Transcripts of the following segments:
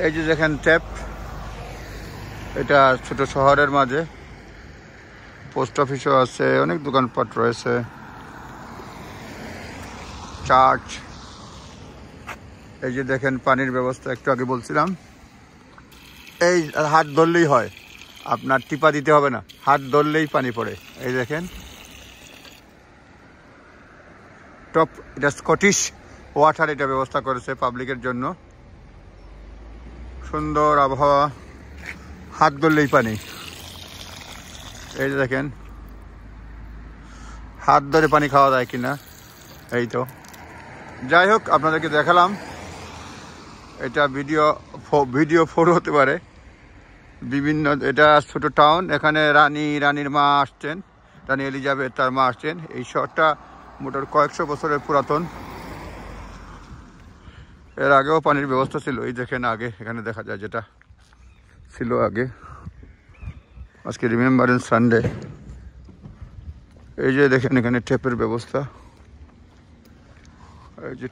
এই যে দেখেন ট্যাপ, এটা ছোট শহরের মাঝে। পোস্ট অফিসও আছে, অনেক দোকানপাট রয়েছে, চার্চ। এই যে দেখেন পানির ব্যবস্থা, একটু আগে বলছিলাম। এই হাত ধরলেই হয়, আপনার টিপা দিতে হবে না, হাত ধরলেই পানি পড়ে। এই দেখেন টপ, এটা স্কটিশ ওয়াটার এটা ব্যবস্থা করেছে পাবলিকের জন্য। সুন্দর আবহাওয়া, হাত ধরলেই পানি। এই যে দেখেন হাত ধরে পানি খাওয়া যায় কিনা। এই তো, যাই হোক আপনাদেরকে দেখালাম। এটা ভিডিও 4 হতে পারে। বিভিন্ন, এটা ছোট টাউন। এখানে রানীর মা আসছেন, রানী এলিজাবেথ তার মা আসছেন। এই শহরটা মোটর কয়েকশো বছরের পুরাতন। এর আগেও পানির ব্যবস্থা ছিল। এই দেখেন আগে এখানে দেখা যায় যেটা ছিল আগে। আজকে রিমেম্বারেন্স সানডে। এই যে দেখেন এখানে টেপের ব্যবস্থা। এই যে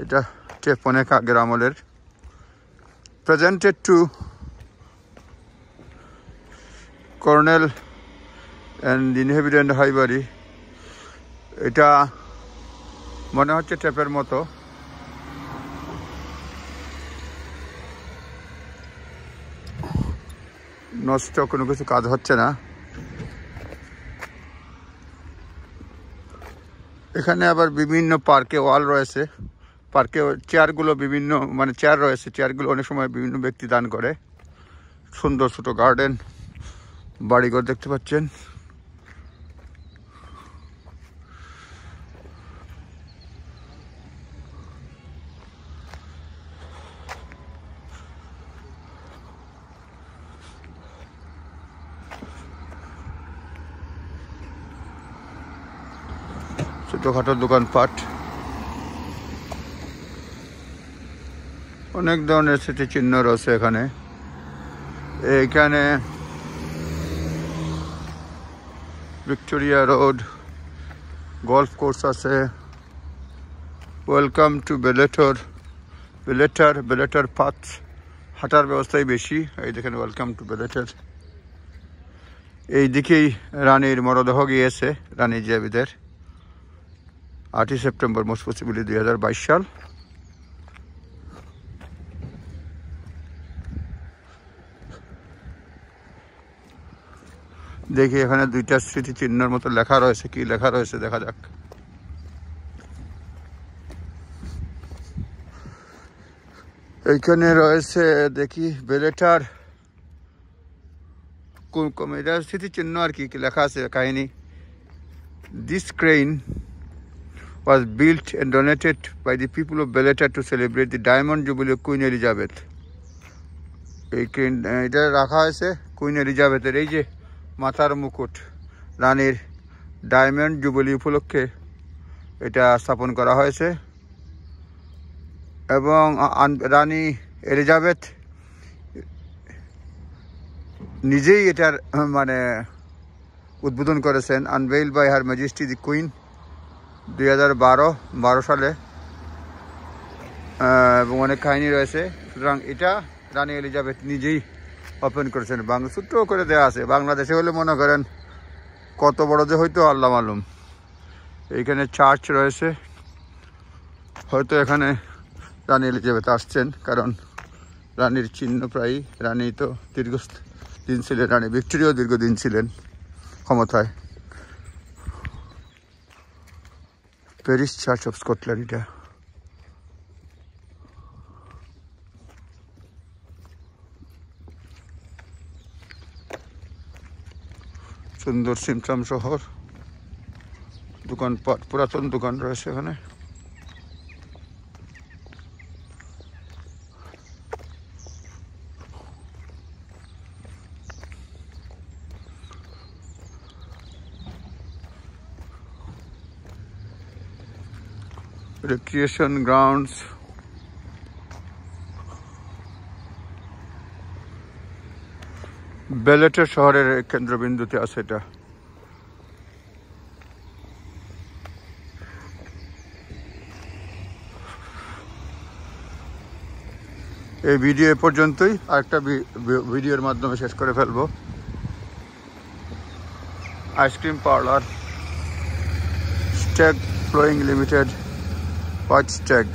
এটা টেপ অনেক আগের আমলের। Presented to colonel and inhabitant Highbury. এটা মনে হচ্ছে টেপের মতো। নষ্ট কোনো কিছু কাজ হচ্ছে না। এখানে আবার বিভিন্ন পার্কে ওয়াল রয়েছে। পার্কে চেয়ারগুলো বিভিন্ন, মানে চেয়ার রয়েছে, চেয়ারগুলো অনেক সময় বিভিন্ন ব্যক্তি দান করে। সুন্দর ছোট গার্ডেন, বাড়িঘর দেখতে পাচ্ছেন। ছোটখাটো দোকানপাট, অনেক ধরনের স্মৃতিচিহ্ন রয়েছে এখানে। এইখানে ভিক্টোরিয়া রোড, গল্ফ কোর্স আছে। ওয়েলকাম টু বেলেটার পাথ। হাঁটার ব্যবস্থাই বেশি। এই দেখেন ওয়েলকাম টু বেলেটার। এই দিকেই রানীর মরদেহ গিয়েছে, রানী এলিজাবেথের। 8ই সেপ্টেম্বর মোস্ট পসিবলি 2022 সাল। দেখি এখানে দুইটা স্মৃতিচিহ্নের মতো লেখা রয়েছে, কি লেখা রয়েছে দেখা যাক। এইখানে রয়েছে দেখি বেলেটার এটা স্মৃতিচিহ্ন আর কি লেখা আছে কাহিনী। This crane was built and donated by the people of Bellata to celebrate the Diamond Jubilee of Queen Elizabeth. এই ক্রেন এটা রাখা হয়েছে কুইন এলিজাবেথের, এই যে মাথার মুকুট, রানীর ডায়মন্ড জুবিলি উপলক্ষে এটা স্থাপন করা হয়েছে। এবং রানী এলিজাবেথ নিজেই এটার মানে উদ্বোধন করেছেন। Unveil by her majesty the queen 2012 সালে। এবং অনেক কাহিনী রয়েছে। সুতরাং এটা রানী এলিজাবেথ নিজেই ওপেন করেছেন। ছোট্ট করে দেওয়া আছে। বাংলাদেশে হলে মনে করেন কত বড় যে হয়তো আল্লাহ মালুম। এইখানে চার্চ রয়েছে, হয়তো এখানে রানী এলিজাবেথ আসছেন, কারণ রানীর চিহ্ন প্রায়। রানী তো দীর্ঘদিন ছিলেন, রানী ভিক্টোরিয়াও দীর্ঘদিন ছিলেন ক্ষমতায়। Parish church of Scotland. এটা সুন্দর সিমট্রাম শহর, দোকানপাট, পুরাতন দোকান রয়েছে এখানে। রিক্রিয়েশন গ্রাউন্ডস, বেলেটা শহরের কেন্দ্রবিন্দুতে আছে এটা। এই ভিডিও এ পর্যন্তই, আরেকটা ভিডিওর মাধ্যমে শেষ করে ফেলবো। আইসক্রিম পার্লার স্টেক ফ্লোয়িং লিমিটেড, হোয়াইট স্টেক,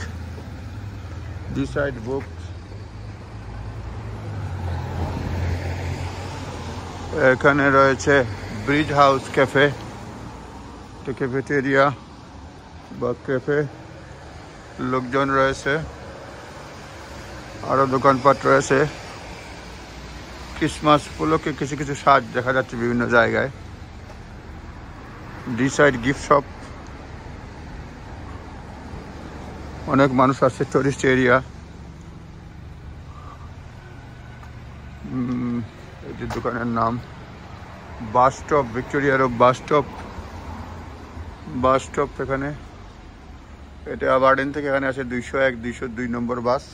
দিস সাইড বুক। এখানে রয়েছে ব্রিজ হাউস ক্যাফে, ক্যাফেটেরিয়া বা ক্যাফে, লোকজন রয়েছে, আরো দোকানপাট রয়েছে। ক্রিসমাস উপলক্ষে কিছু কিছু সাজ দেখা যাচ্ছে বিভিন্ন জায়গায়। ডি সাইড গিফট শপ, অনেক মানুষ আসছে, টুরিস্ট এরিয়া। এই যে দোকানের নাম bus stop, Victoria road bus stop. Bus stop এখানে, এটা আবারডেন থেকে এখানে আসে 201, 202 নম্বর বাস।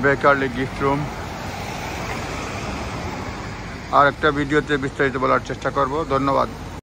বেকারলি গিফট রুম। আর একটা ভিডিওতে বিস্তারিত বলার চেষ্টা করব। ধন্যবাদ।